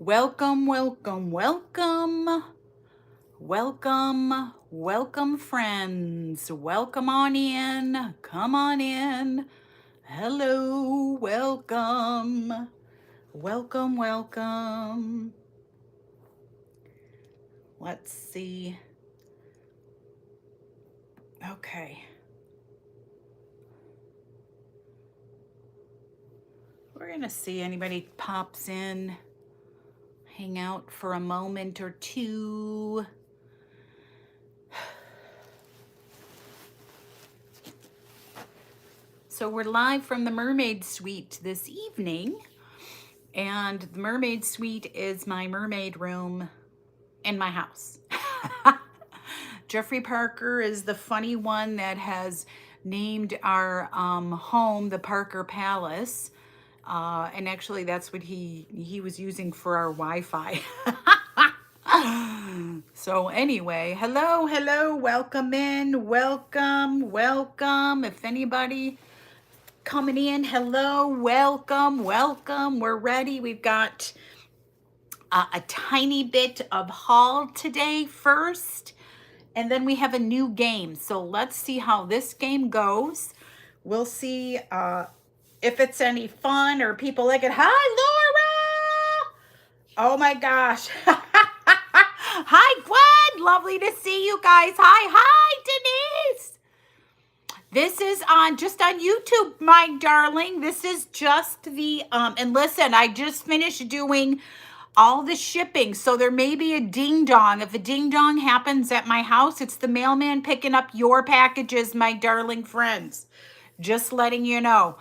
Welcome, welcome, welcome, welcome, welcome, friends. Welcome on in. Come on in. Hello, welcome, welcome, welcome. Let's see. Okay. We're going to see anybody pops in, hang out for a moment or two. So we're live from the Mermaid Suite this evening, and the Mermaid Suite is my mermaid room in my house. Jeffrey Parker is the funny one that has named our home the Parker Palace, and actually that's what he was using for our Wi-Fi. So anyway, hello, welcome in, welcome. If anybody coming in, hello, welcome. We're ready. We've got a tiny bit of haul today first, and then we have a new game. So let's see how this game goes. We'll see if it's any fun or people like it. Hi, Laura! Oh my gosh. Hi, Gwen. Lovely to see you guys. Hi, Denise. This is just on YouTube, my darling. This is just the, and listen, I just finished doing all the shipping. So there may be a ding dong. If a ding dong happens at my house, it's the mailman picking up your packages, my darling friends. Just letting you know.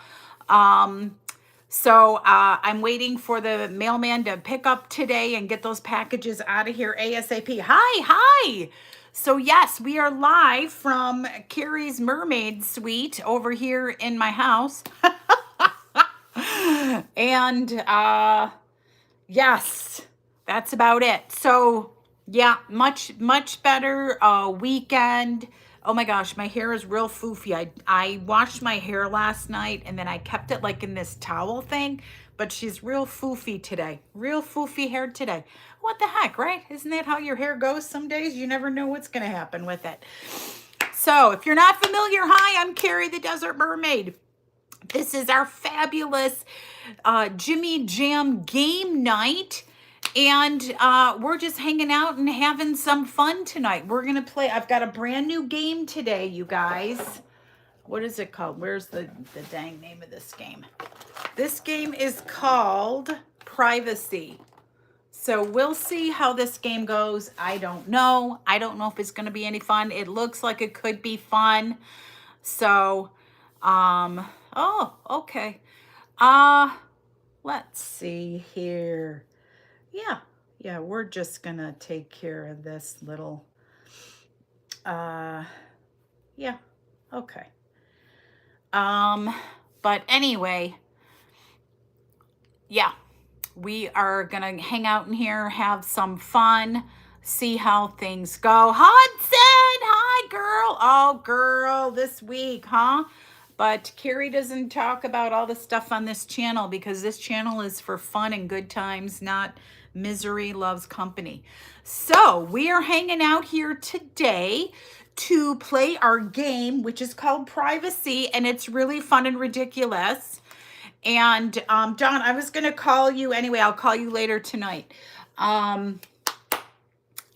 So I'm waiting for the mailman to pick up today and get those packages out of here ASAP. Hi. So yes, we are live from Carrie's Mermaid Suite over here in my house. And yes, that's about it. So yeah, much better weekend. Oh my gosh, my hair is real foofy. I washed my hair last night and then I kept it like in this towel thing, but she's real foofy today. Real foofy hair today. What the heck, right? Isn't that how your hair goes some days? You never know what's going to happen with it. So if you're not familiar, hi, I'm Carrie the Desert Mermaid. This is our fabulous Jimmy Jam game night. And we're just hanging out and having some fun tonight. We're going to play. I've got a brand new game today, you guys. What is it called? Where's the dang name of this game? This game is called Privacy. So we'll see how this game goes. I don't know. I don't know if it's going to be any fun. It looks like it could be fun. So, oh, okay. Let's see here. Yeah, we're just gonna take care of this little, yeah, okay. But anyway, yeah, we are gonna hang out in here, have some fun, see how things go. Hudson, hi, girl. Oh, girl, this week, huh? But Carrie doesn't talk about all the stuff on this channel because this channel is for fun and good times, not misery loves company. So we are hanging out here today to play our game, which is called Privacy, and it's really fun and ridiculous. And John, I was going to call you anyway. I'll call you later tonight. And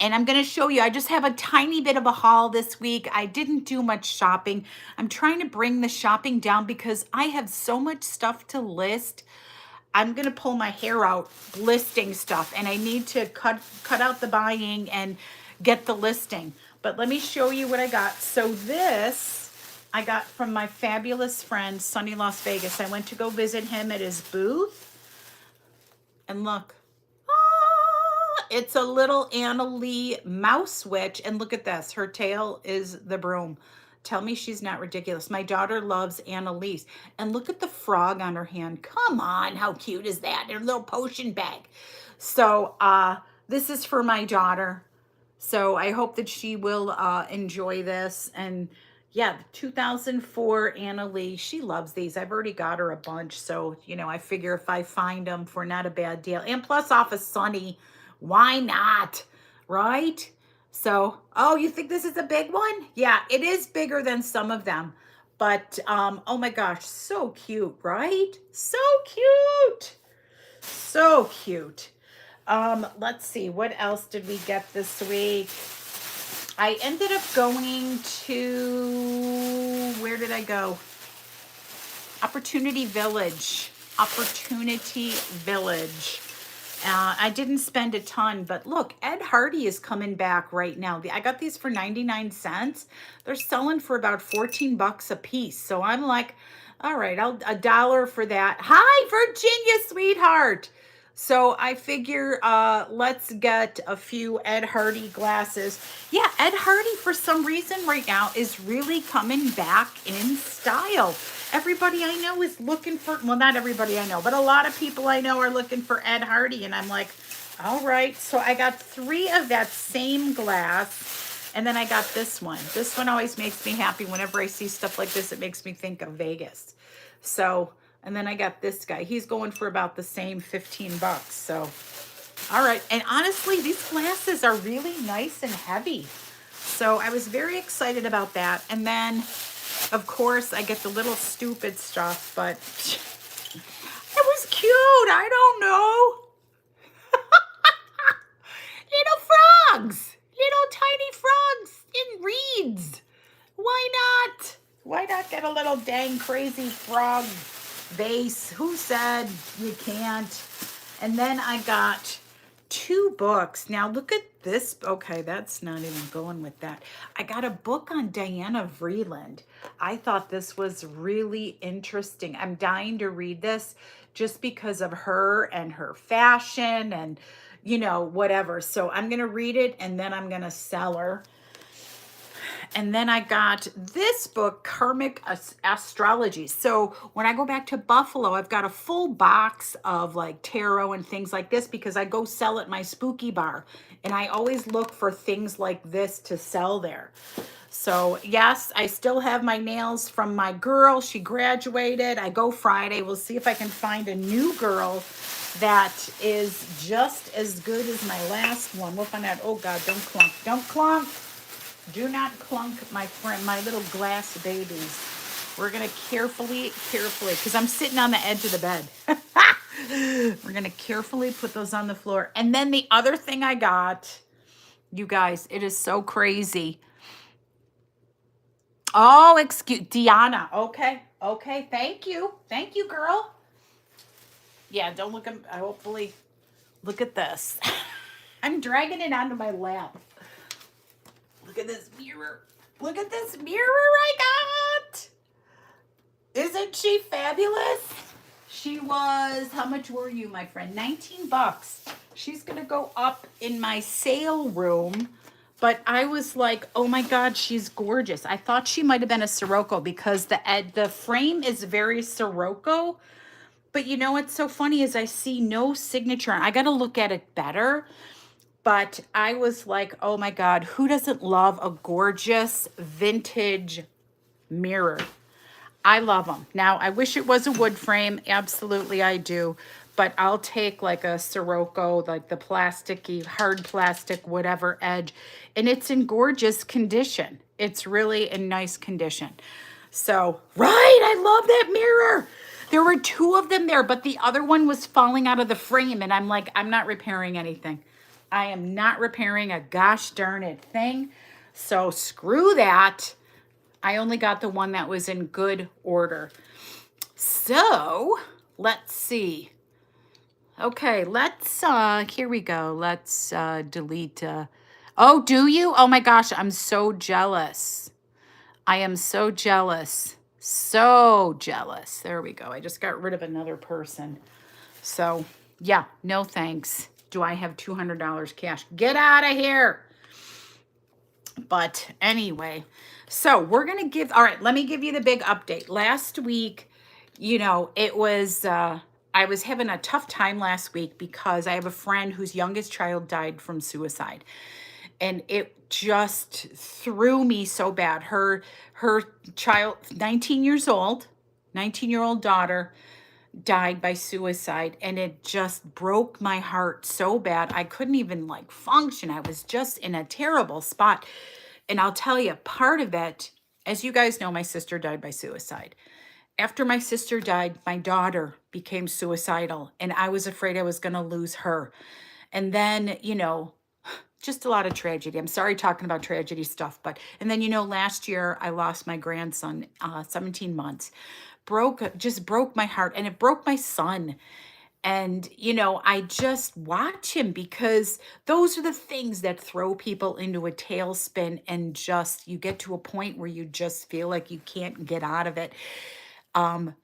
I'm going to show you, I just have a tiny bit of a haul this week. I didn't do much shopping. I'm trying to bring the shopping down because I have so much stuff to list. I'm going to pull my hair out listing stuff, and I need to cut out the buying and get the listing. But let me show you what I got. So this I got from my fabulous friend, Sunny Las Vegas. I went to go visit him at his booth. And look. It's a little Anna Lee mouse witch. And look at this. Her tail is the broom. Tell me she's not ridiculous. My daughter loves Annalise. And look at the frog on her hand. Come on, how cute is that? Her little potion bag. So this is for my daughter. So I hope that she will enjoy this. And Yeah, the 2004 Annalie, she loves these. I've already got her a bunch. So, I figure if I find them for not a bad deal. And plus off of Sunny, why not? Right? So, oh, you think this is a big one? Yeah, it is bigger than some of them. But, oh my gosh, so cute, right? So cute. So cute. Let's see, what else did we get this week? I ended up going to, where did I go? Opportunity Village. Opportunity Village. I didn't spend a ton, but look, Ed Hardy is coming back right now. I got these for 99 cents. They're selling for about 14 bucks a piece. So I'm like, all right, I'll a dollar for that. Hi, Virginia, sweetheart. So I figure let's get a few Ed Hardy glasses. Yeah, Ed Hardy for some reason right now is really coming back in style. Everybody I know is looking for, well, not everybody I know, but a lot of people I know are looking for Ed Hardy. And I'm like, all right. So I got 3 of that same glass. And then I got this one. This one always makes me happy. Whenever I see stuff like this, it makes me think of Vegas. So, and then I got this guy. He's going for about the same 15 bucks. So, all right. And honestly, these glasses are really nice and heavy. So I was very excited about that. And then, of course, I get the little stupid stuff, but it was cute. I don't know. Little frogs. Little tiny frogs in reeds. Why not? Why not get a little dang crazy frog vase? Who said you can't? And then I got 2 books. Now look at this. Okay, that's not even going with that. I got a book on Diana Vreeland. I thought this was really interesting. I'm dying to read this just because of her and her fashion and, whatever. So I'm going to read it and then I'm going to sell her. And then I got this book, Karmic Astrology. So when I go back to Buffalo, I've got a full box of like tarot and things like this because I go sell at my spooky bar. And I always look for things like this to sell there. So yes, I still have my nails from my girl. She graduated. I go Friday. We'll see if I can find a new girl that is just as good as my last one. We'll find out. Oh God, don't clunk. Don't clunk. Do not clunk my friend, my little glass babies. We're going to carefully, because I'm sitting on the edge of the bed. We're going to carefully put those on the floor. And then the other thing I got, you guys, it is so crazy. Oh, excuse, Deanna. Okay. Thank you. Thank you, girl. Yeah, don't look at, hopefully, look at this. I'm dragging it onto my lap. Look at this mirror. Look at this mirror I got. Isn't she fabulous? She was, how much were you, my friend? 19 bucks. She's going to go up in my sale room. But I was like, oh my God, she's gorgeous. I thought she might have been a Sirocco because the frame is very Sirocco. But you know what's so funny is I see no signature. I got to look at it better. But I was like, oh my God, who doesn't love a gorgeous vintage mirror? I love them. Now, I wish it was a wood frame. Absolutely, I do. But I'll take like a Sirocco, like the plasticky, hard plastic, whatever edge. And it's in gorgeous condition. It's really in nice condition. So, right, I love that mirror. There were 2 of them there, but the other one was falling out of the frame. And I'm like, I'm not repairing anything. I am not repairing a gosh darn it thing. So screw that. I only got the one that was in good order. So let's see. Okay, let's, here we go. Let's delete. Oh, do you? Oh my gosh, I'm so jealous. I am so jealous. So jealous. There we go. I just got rid of another person. So yeah, no thanks. Do I have $200 cash? Get out of here. But anyway, so we're going to give, all right, let me give you the big update. Last week, it was, I was having a tough time last week because I have a friend whose youngest child died from suicide. and it just threw me so bad. Her child, 19 years old, 19-year-old daughter died by suicide, and it just broke my heart so bad. I couldn't even like function. I was just in a terrible spot. And I'll tell you, part of it, as you guys know, my sister died by suicide. After my sister died, my daughter became suicidal, and I was afraid I was going to lose her. And then, just a lot of tragedy. I'm sorry talking about tragedy stuff, but, and then, last year I lost my grandson, 17 months. Just broke my heart, and it broke my son. And, I just watch him, because those are the things that throw people into a tailspin, and just, you get to a point where you just feel like you can't get out of it.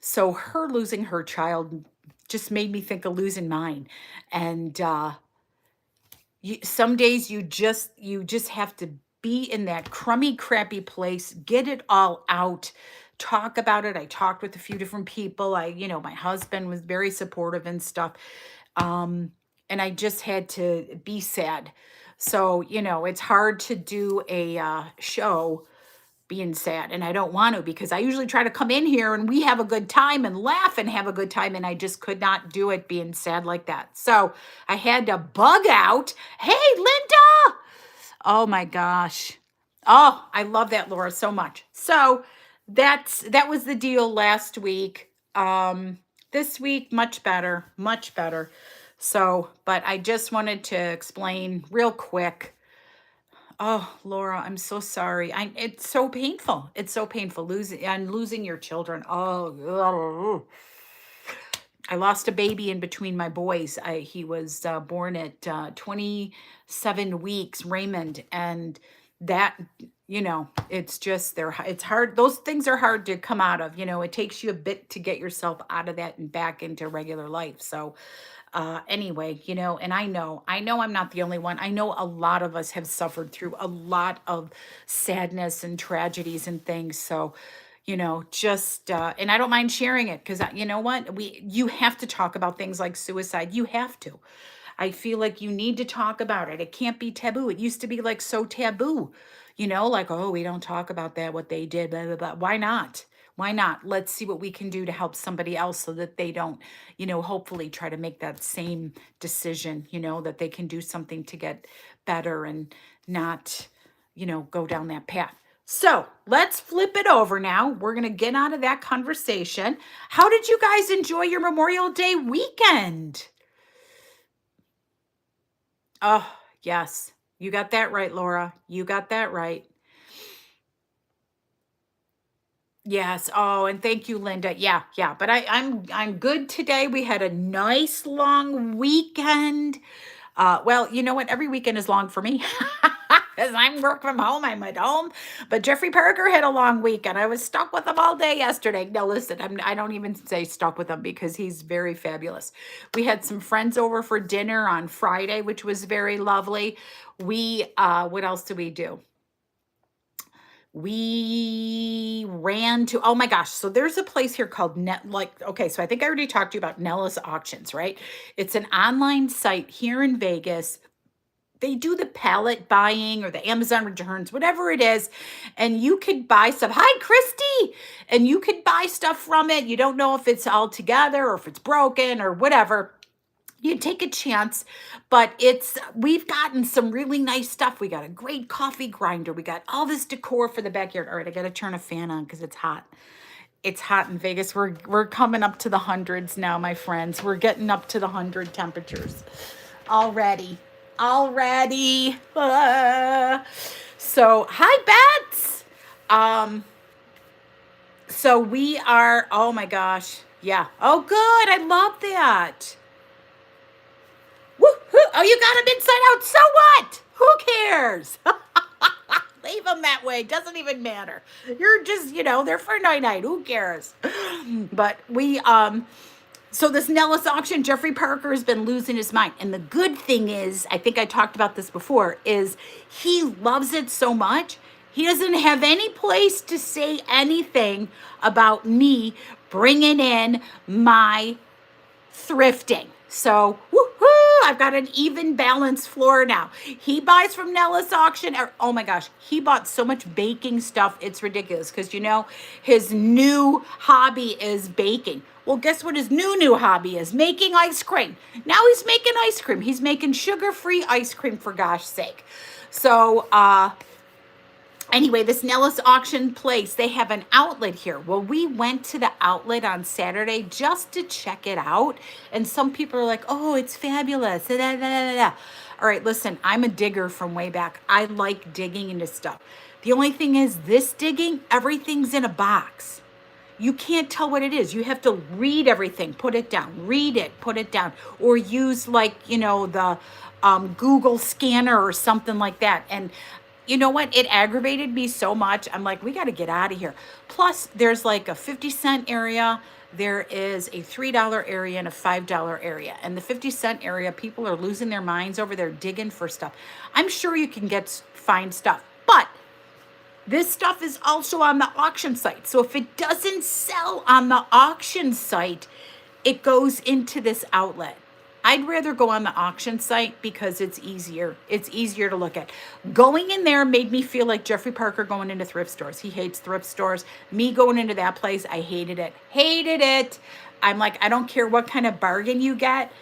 So her losing her child just made me think of losing mine. And, some days you just have to be in that crummy, crappy place, get it all out, talk about it. I talked with a few different people. My husband was very supportive and stuff. And I just had to be sad. So, it's hard to do a show being sad, and I don't want to, because I usually try to come in here and we have a good time and laugh and have a good time, and I just could not do it being sad like that. So I had to bug out. Hey, Linda. Oh my gosh. Oh, I love that, Laura, so much. So that was the deal last week. This week, much better, much better. So, but I just wanted to explain real quick. Oh, Laura, I'm so sorry. It's so painful. It's so painful losing your children. Oh, I lost a baby in between my boys. He was born at 27 weeks, Raymond, and that, it's hard. Those things are hard to come out of. It takes you a bit to get yourself out of that and back into regular life. So, anyway, and I know I'm not the only one. I know a lot of us have suffered through a lot of sadness and tragedies and things. So, just, and I don't mind sharing it, because you know what, you have to talk about things like suicide. You have to. I feel like you need to talk about it. It can't be taboo. It used to be like so taboo, like, oh, we don't talk about that, what they did, blah, blah, blah. Why not? Why not? Let's see what we can do to help somebody else, so that they don't, hopefully try to make that same decision, that they can do something to get better and not, go down that path. So let's flip it over now. We're going to get out of that conversation. How did you guys enjoy your Memorial Day weekend? Oh, yes. You got that right, Laura. You got that right. Yes. Oh, and thank you, Linda. Yeah, yeah. But I'm good today. We had a nice long weekend. Well, you know what? Every weekend is long for me. Because I'm work from home. I'm at home. But Jeffrey Parker had a long weekend. I was stuck with him all day yesterday. No, listen, I don't even say stuck with him, because he's very fabulous. We had some friends over for dinner on Friday, which was very lovely. What else did we do? We ran to, oh my gosh, so there's a place here called okay, so I think I already talked to you about Nellis Auctions, right? It's an online site here in Vegas. They do the pallet buying or the Amazon returns, whatever it is, and you could buy stuff. Hi, Christy! And you could buy stuff from it. You don't know if it's all together or if it's broken or whatever. You take a chance, but we've gotten some really nice stuff. We got a great coffee grinder. We got all this decor for the backyard. All right, I got to turn a fan on because it's hot. It's hot in Vegas. We're coming up to the hundreds now, my friends. We're getting up to the 100 temperatures already. So, hi, Bets. So we are, oh my gosh. Yeah. Oh, good. I love that. Woo-hoo. Oh, you got them inside out. So what? Who cares? Leave them that way. Doesn't even matter. You're just, they're for night. Who cares? But so this Nellis auction, Jeffrey Parker has been losing his mind. And the good thing is, I think I talked about this before, is he loves it so much. He doesn't have any place to say anything about me bringing in my thrifting. So, woohoo! I've got an even balanced floor now. He buys from Nellis Auction. Oh my gosh, he bought so much baking stuff. It's ridiculous because, you know, his new hobby is baking. Well, guess what his new hobby is? Making ice cream. Now he's making ice cream. He's making sugar-free ice cream, for gosh sake. So, anyway, this Nellis Auction place, they have an outlet here. Well, we went to the outlet on Saturday just to check it out. And some people are like, oh, it's fabulous. Da, da, da, da. All right, listen, I'm a digger from way back. I like digging into stuff. The only thing is this digging, everything's in a box. You can't tell what it is. You have to read everything, put it down, read it, put it down, or use like, you know, the Google scanner or something like that. And you know what? It aggravated me so much. I'm like, we got to get out of here. Plus, there's like a 50-cent area. There is a $3 area and a $5 area. And the 50-cent area, people are losing their minds over there digging for stuff. I'm sure you can find stuff, but this stuff is also on the auction site. So if it doesn't sell on the auction site, it goes into this outlet. I'd rather go on the auction site because it's easier. It's easier to look at. Going in there made me feel like Jeffrey Parker going into thrift stores. He hates thrift stores. Me going into that place, I hated it. Hated it. I'm like, I don't care what kind of bargain you get.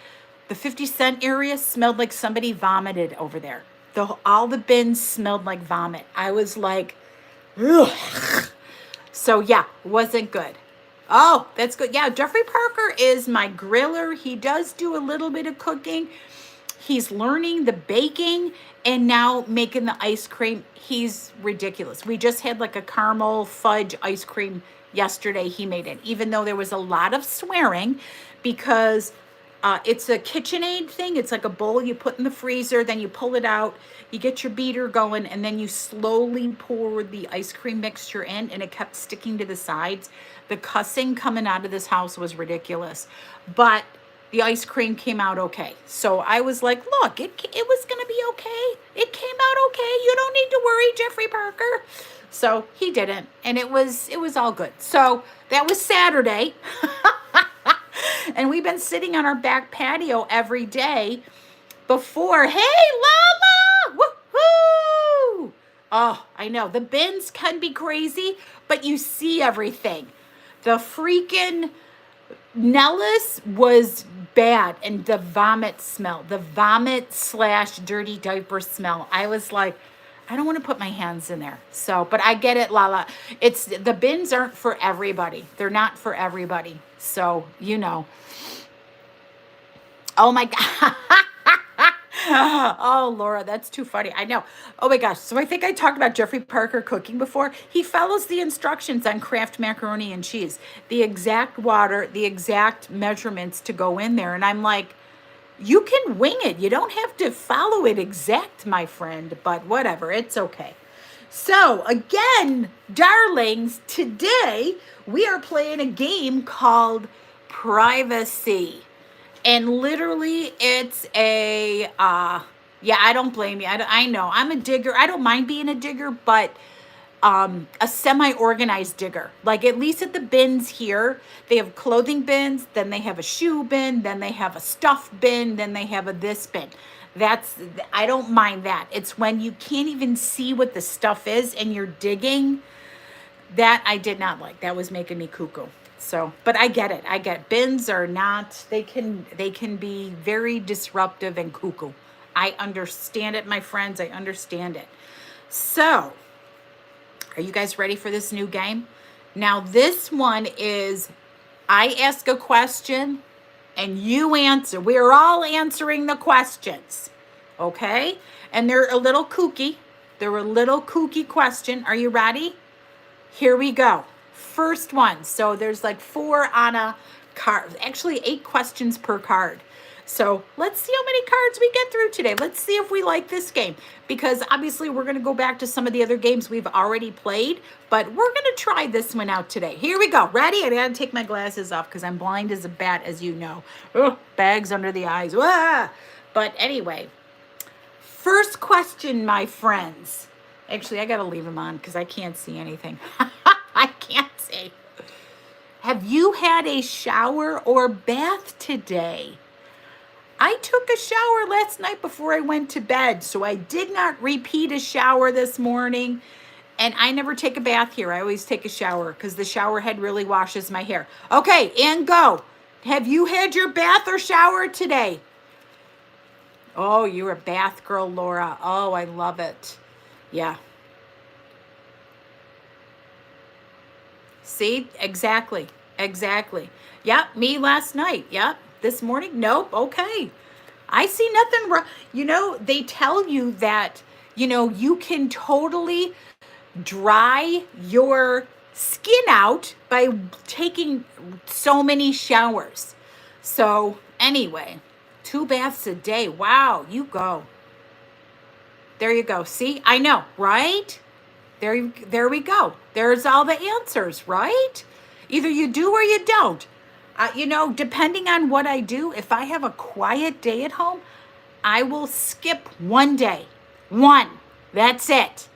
The 50-cent area smelled like somebody vomited over there. All the bins smelled like vomit. I was like, ugh. So yeah, wasn't good. Oh, that's good. Yeah, Jeffrey Parker is my griller. He does do a little bit of cooking. He's learning the baking and now making the ice cream. He's ridiculous. We just had like a caramel fudge ice cream yesterday. He made it, even though there was a lot of swearing because it's a KitchenAid thing. It's like a bowl you put in the freezer, then you pull it out, you get your beater going, and then you slowly pour the ice cream mixture in, and it kept sticking to the sides. The cussing coming out of this house was ridiculous, but the ice cream came out okay. So I was like, look, it was going to be okay. It came out okay. You don't need to worry, Jeffrey Parker. So he didn't, and it was all good. So that was Saturday. And we've been sitting on our back patio every day before. Hey, Lala! Woohoo! Oh, I know. The bins can be crazy, but you see everything. The freaking Nellis was bad, and the vomit smell, the vomit/dirty diaper smell. I was like, I don't want to put my hands in there. So, but I get it, Lala. The bins aren't for everybody. They're not for everybody. So, you know. Oh my God. Oh, Laura, that's too funny. I know. Oh my gosh. So I think I talked about Jeffrey Parker cooking before. He follows the instructions on Kraft macaroni and cheese, the exact water, the exact measurements to go in there. And I'm like, you can wing it. You don't have to follow it exact, my friend, but whatever. It's okay. So again, darlings, today we are playing a game called Privacy. And literally it's a, yeah, I don't blame you. I know I'm a digger. I don't mind being a digger, but a semi-organized digger. Like at least at the bins here, they have clothing bins, then they have a shoe bin, then they have a stuff bin, then they have a this bin. I don't mind that. It's when you can't even see what the stuff is and you're digging, that I did not like. That was making me cuckoo. So, but I get it. Bins are not, they can be very disruptive and cuckoo. I understand it, my friends. I understand it. So, are you guys ready for this new game? Now, this one is, I ask a question and you answer. We're all answering the questions, okay? And they're a little kooky. They're a little kooky question. Are you ready? Here we go. First one. So there's like 4 on a card. Actually, 8 questions per card. So let's see how many cards we get through today. Let's see if we like this game. Because obviously we're going to go back to some of the other games we've already played. But we're going to try this one out today. Here we go. Ready? I got to take my glasses off because I'm blind as a bat, as you know. Ugh, bags under the eyes. Ah! But anyway, first question, my friends. Actually, I got to leave them on because I can't see anything. I can't see. Have you had a shower or bath today? I took a shower last night before I went to bed, so I did not repeat a shower this morning. And I never take a bath here. I always take a shower because the shower head really washes my hair. Okay, and go. Have you had your bath or shower today? Oh, you're a bath girl, Laura. Oh, I love it. Yeah. See? Exactly. Exactly. Yep, me last night. Yep. This morning? Nope. Okay. I see nothing wrong. They tell you that, you can totally dry your skin out by taking so many showers. So, anyway, 2 baths a day. Wow, you go. There you go. See, I know, right? There we go. There's all the answers, right? Either you do or you don't. Depending on what I do, if I have a quiet day at home, I will skip one day. One. That's it.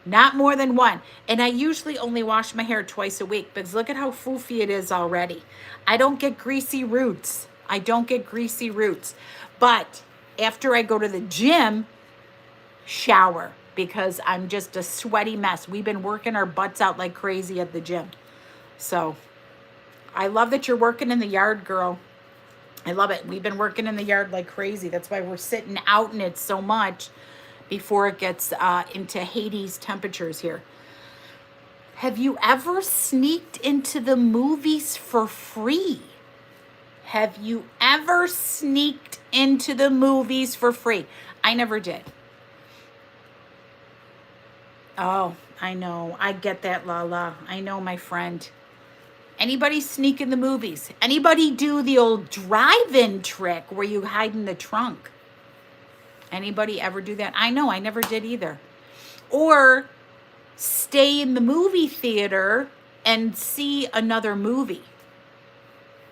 Not more than one. And I usually only wash my hair twice a week because look at how foofy it is already. I don't get greasy roots. But after I go to the gym, shower because I'm just a sweaty mess. We've been working our butts out like crazy at the gym. So I love that you're working in the yard, girl. I love it. We've been working in the yard like crazy. That's why we're sitting out in it so much before it gets into Hades temperatures here. Have you ever sneaked into the movies for free? Have you ever sneaked into the movies for free? I never did. Oh, I know. I get that, Lala. I know, my friend. Anybody sneak in the movies? Anybody do the old drive-in trick where you hide in the trunk? Anybody ever do that? I know, I never did either. Or stay in the movie theater and see another movie.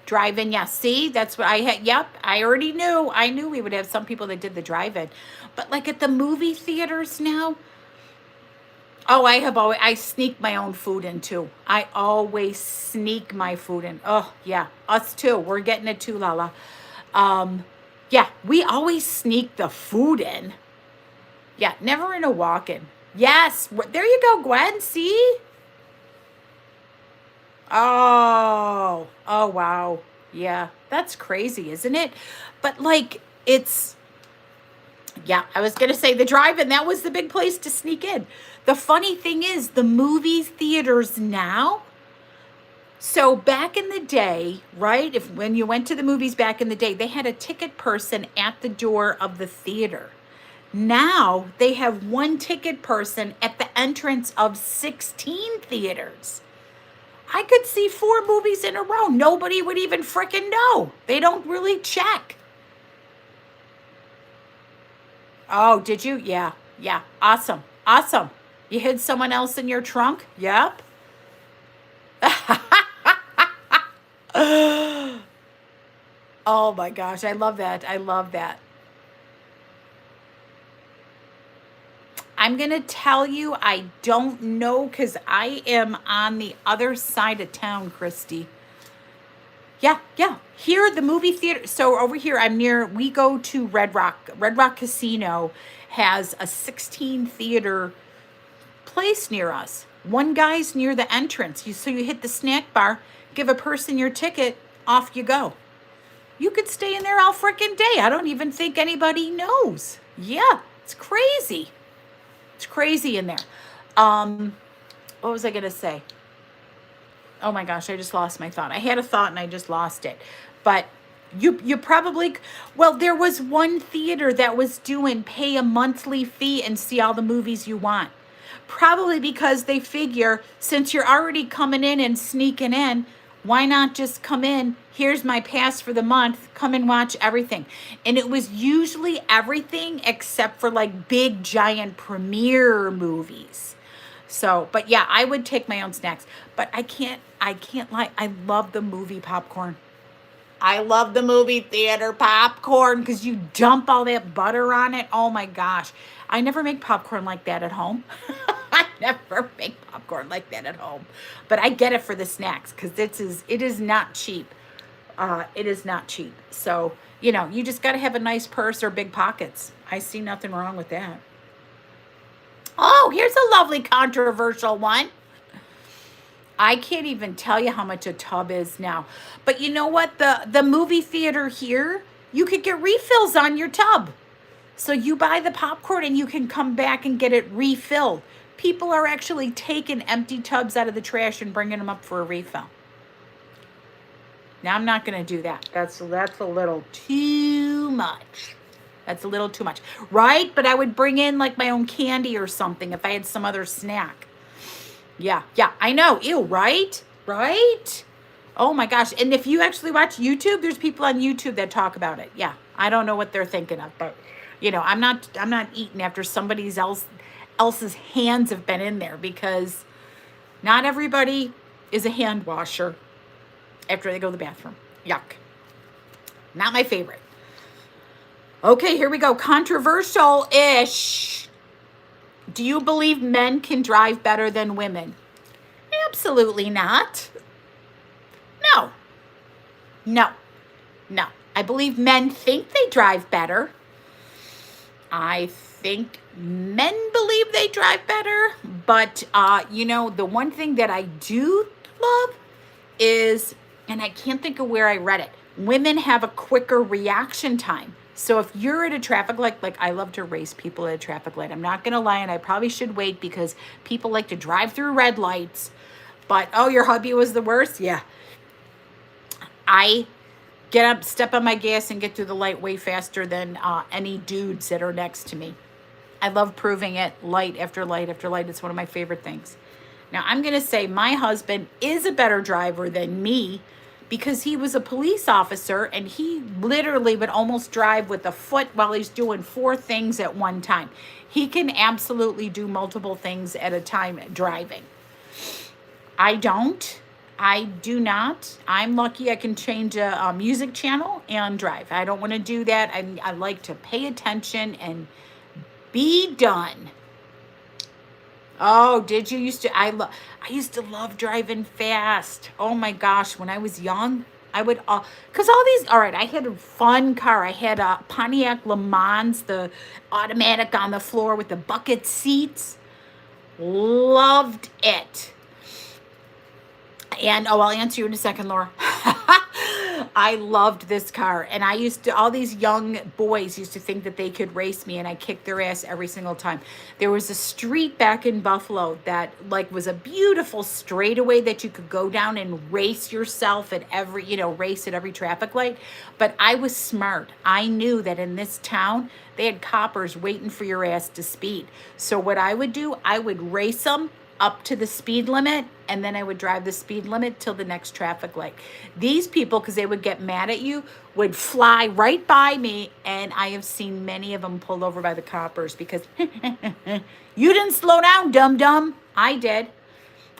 Drive-in, yes. See, that's what I had. Yep, I already knew. I knew we would have some people that did the drive-in. But like at the movie theaters now, oh, I sneak my own food in too. I always sneak my food in. Oh, yeah, us too. We're getting it too, Lala. Yeah, we always sneak the food in. Yeah, never in a walk-in. Yes, there you go, Gwen. See? Oh, wow. Yeah, that's crazy, isn't it? But like, yeah, I was going to say the drive-in, that was the big place to sneak in. The funny thing is, the movie theaters now, so back in the day, right, when you went to the movies back in the day, they had a ticket person at the door of the theater. Now they have one ticket person at the entrance of 16 theaters. I could see 4 movies in a row. Nobody would even frickin' know. They don't really check. Oh, did you? Yeah. Awesome. You hid someone else in your trunk? Yep. Oh my gosh, I love that. I'm going to tell you, I don't know because I am on the other side of town, Christy. Yeah. Here, the movie theater. So over here, we go to Red Rock. Red Rock Casino has a 16 theater place near us. One guy's near the entrance. So you hit the snack bar, give a person your ticket, off you go. You could stay in there all freaking day. I don't even think anybody knows. Yeah, it's crazy. It's crazy in there. What was I going to say? Oh my gosh, I just lost my thought. I had a thought and I just lost it. But you probably, well, there was one theater that was doing pay a monthly fee and see all the movies you want. Probably because they figure since you're already coming in and sneaking in, why not just come in? Here's my pass for the month. Come and watch everything. And it was usually everything except for like big giant premiere movies. So, but yeah, I would take my own snacks. But I can't lie. I love the movie popcorn. I love the movie theater popcorn because you dump all that butter on it. Oh my gosh. I never make popcorn like that at home. I never make popcorn like that at home. But I get it for the snacks because it is not cheap. It is not cheap. So You just got to have a nice purse or big pockets. I see nothing wrong with that. Oh, here's a lovely controversial one. I can't even tell you how much a tub is now. But you know what? The movie theater here, you could get refills on your tub. So you buy the popcorn and you can come back and get it refilled. People are actually taking empty tubs out of the trash and bringing them up for a refill. Now I'm not going to do that. That's a little too much. That's a little too much. Right? But I would bring in like my own candy or something if I had some other snack. Yeah, I know. Ew, right? Right? Oh my gosh. And if you actually watch YouTube, there's people on YouTube that talk about it. Yeah. I don't know what they're thinking of, but I'm not eating after somebody's else's hands have been in there, because not everybody is a hand washer after they go to the bathroom. Yuck. Not my favorite. Okay, here we go. Controversial-ish. Do you believe men can drive better than women? Absolutely not. No. I believe men think they drive better. I think men believe they drive better. But, the one thing that I do love is, and I can't think of where I read it, women have a quicker reaction time. So if you're at a traffic light, like I love to race people at a traffic light. I'm not going to lie, and I probably should wait because people like to drive through red lights. But, oh, your hubby was the worst? Yeah. I get up, step on my gas, and get through the light way faster than any dudes that are next to me. I love proving it light after light after light. It's one of my favorite things. Now, I'm going to say my husband is a better driver than me because he was a police officer, and he literally would almost drive with a foot while he's doing 4 things at one time. He can absolutely do multiple things at a time driving. I do not. I'm lucky I can change a music channel and drive. I don't want to do that. I like to pay attention and be done. Oh, did you used to? I used to love driving fast. Oh my gosh, when I was young, I would, because all right, I had a fun car. I had a Pontiac Le Mans, the automatic on the floor with the bucket seats. Loved it. And, I'll answer you in a second, Laura. I loved this car. And all these young boys used to think that they could race me, and I kicked their ass every single time. There was a street back in Buffalo that was a beautiful straightaway that you could go down and race yourself at race at every traffic light. But I was smart. I knew that in this town, they had coppers waiting for your ass to speed. So what I would do, I would race them up to the speed limit, and then I would drive the speed limit till the next traffic light. These people, because they would get mad at you, would fly right by me, and I have seen many of them pulled over by the coppers because you didn't slow down, dum-dum. I did.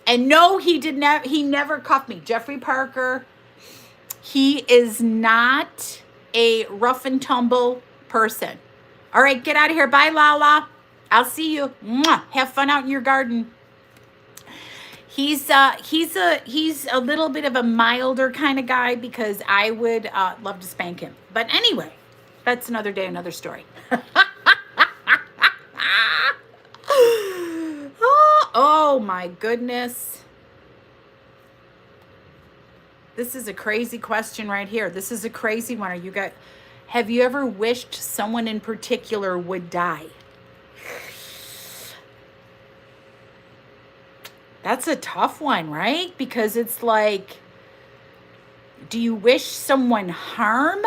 And no, he never cuffed me. Jeffrey Parker, he is not a rough and tumble person. All right, get out of here. Bye, Lala. I'll see you. Mwah. Have fun out in your garden. He's a little bit of a milder kind of guy because I would love to spank him. But anyway, that's another day, another story. Oh my goodness. This is a crazy question right here. This is a crazy one. Have you ever wished someone in particular would die? That's a tough one, right? Because it's like, do you wish someone harm?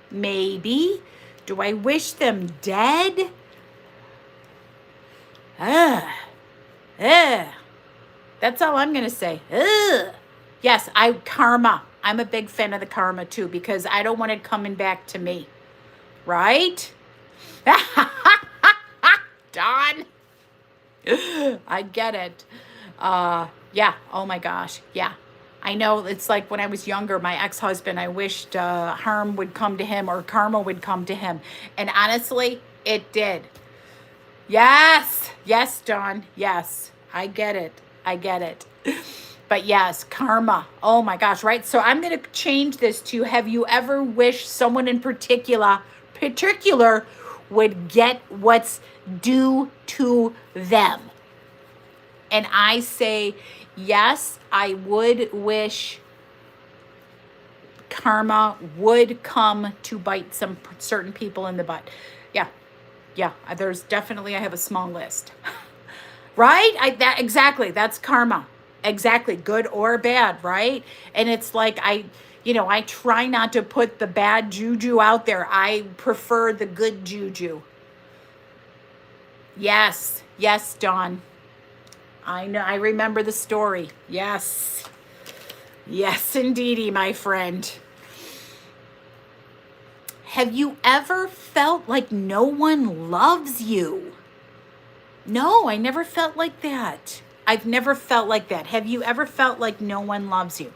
Maybe. Do I wish them dead? That's all I'm going to say. Yes, karma. I'm a big fan of the karma too, because I don't want it coming back to me. Right? Dawn. I get it. Yeah. Oh my gosh. Yeah. I know it's like when I was younger, my ex-husband, I wished harm would come to him or karma would come to him. And honestly, it did. Yes. Yes, Dawn. Yes. I get it. But yes, karma. Oh my gosh, right? So I'm going to change this to, have you ever wished someone in particular would get what's due to them? And I say, yes, I would wish karma would come to bite some certain people in the butt. Yeah. Yeah, there's definitely, I have a small list. Right? That exactly. That's karma. Exactly. Good or bad, right? And it's like I try not to put the bad juju out there. I prefer the good juju. Yes. Yes, Dawn. I know. I remember the story. Yes. Yes, indeedy, my friend. Have you ever felt like no one loves you? No, I never felt like that. I've never felt like that. Have you ever felt like no one loves you?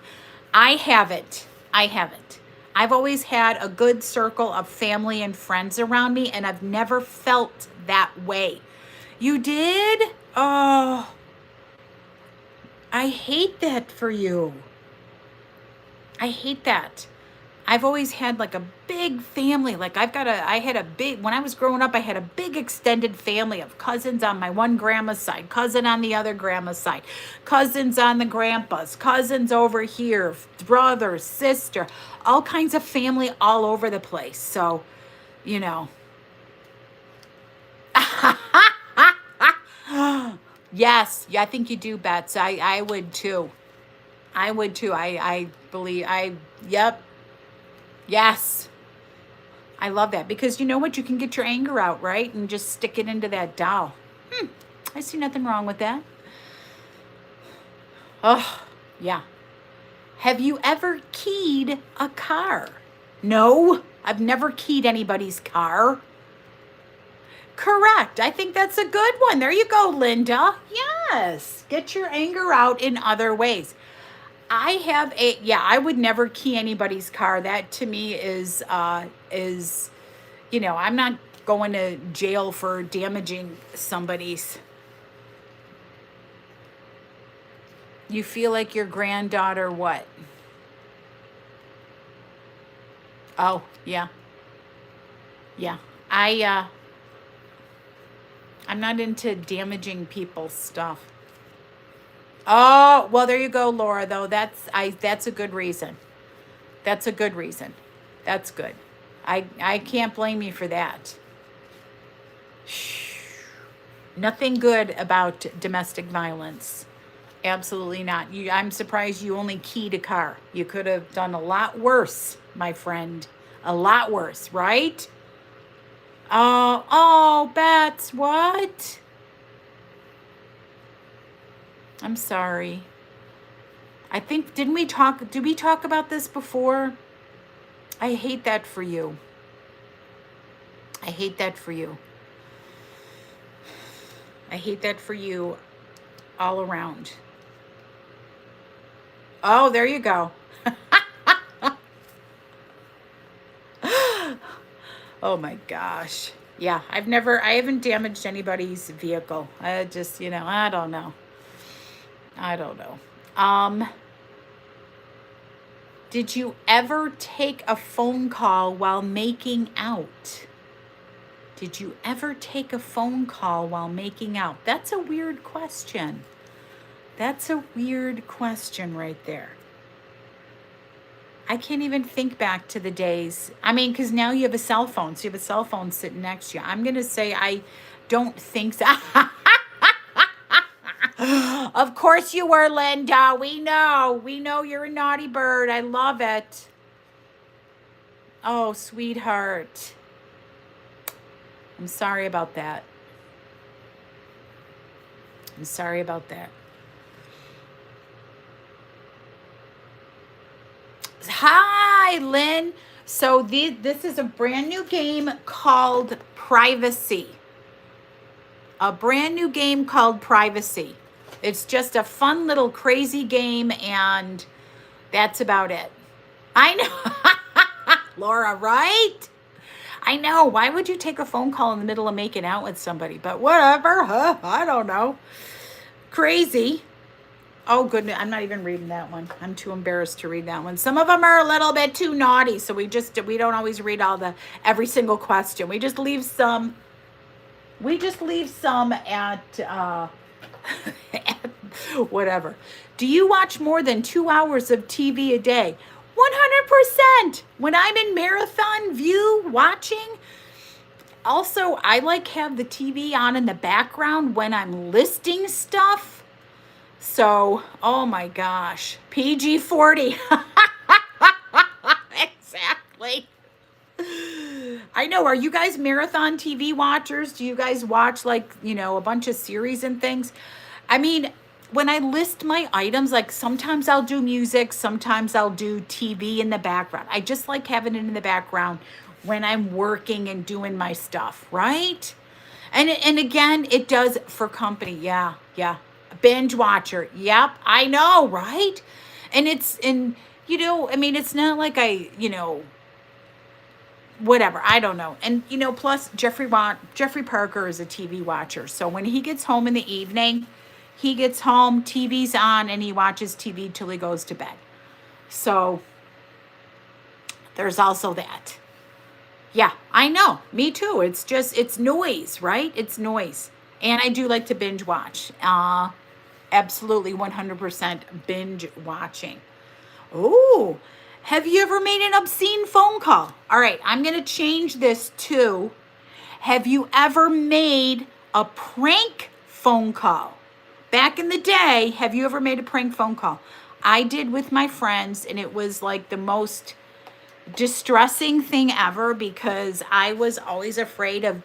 I haven't. I haven't. I've always had a good circle of family and friends around me, and I've never felt that way. You did? Oh, I hate that for you. I hate that. I've always had like a big family. Like I had a big, when I was growing up, I had a big extended family of cousins on my one grandma's side, cousin on the other grandma's side, cousins on the grandpa's, cousins over here, brother, sister, all kinds of family all over the place. So, you know. Yes, yeah, I think you do, Bets. I would too. I would too. I believe, yep. Yes. I love that, because you know what? You can get your anger out, right? And just stick it into that doll. I see nothing wrong with that. Oh, yeah. Have you ever keyed a car? No, I've never keyed anybody's car. Correct. I think that's a good one. There you go, Linda. Yes. Get your anger out in other ways. I would never key anybody's car. That to me is, I'm not going to jail for damaging somebody's. You feel like your granddaughter what? Oh, yeah. Yeah. I'm not into damaging people's stuff. Oh, well, there you go, Laura, though. That's a good reason. That's a good reason. That's good. I can't blame you for that. Nothing good about domestic violence. Absolutely not. I'm surprised you only keyed a car. You could have done a lot worse, my friend. A lot worse, right? Oh, Bats, what? I'm sorry. I think, did we talk about this before? I hate that for you. I hate that for you. I hate that for you all around. Oh, there you go. Oh my gosh. Yeah, I haven't damaged anybody's vehicle. I just, I don't know. Did you ever take a phone call while making out? Did you ever take a phone call while making out? That's a weird question. That's a weird question right there. I can't even think back to the days. I mean, because now you have a cell phone. So you have a cell phone sitting next to you. I'm going to say I don't think so. Of course you were, Linda. We know. We know you're a naughty bird. I love it. Oh, sweetheart. I'm sorry about that. I'm sorry about that. Hi, Lynn. So this is a brand new game called Privacy. A brand new game called Privacy. It's just a fun little crazy game, and that's about it. I know. Laura, right? I know. Why would you take a phone call in the middle of making out with somebody? But whatever. I don't know. Crazy. Oh, goodness. I'm not even reading that one. I'm too embarrassed to read that one. Some of them are a little bit too naughty. So we don't always read every single question. We just leave some at whatever. Do you watch more than 2 hours of TV a day? 100%. When I'm in marathon view watching, also, I like have the TV on in the background when I'm listing stuff. So, oh my gosh, PG-40. Exactly. I know. Are you guys marathon TV watchers? Do you guys watch a bunch of series and things? I mean, when I list my items, like sometimes I'll do music, sometimes I'll do TV in the background. I just like having it in the background when I'm working and doing my stuff, right? And again, it does for company. Yeah, yeah. Binge watcher. Yep, I know, right? I mean, it's not like whatever, I don't know. And plus Jeffrey Parker is a TV watcher. So when he gets home in the evening, he gets home, TV's on, and he watches TV till he goes to bed. So there's also that. Yeah, I know. Me too. It's noise, right? It's noise. And I do like to binge watch. Absolutely 100% binge watching. Oh, have you ever made an obscene phone call? All right, I'm going to change this to, have you ever made a prank phone call? Back in the day, have you ever made a prank phone call? I did with my friends, and it was like the most distressing thing ever because I was always afraid of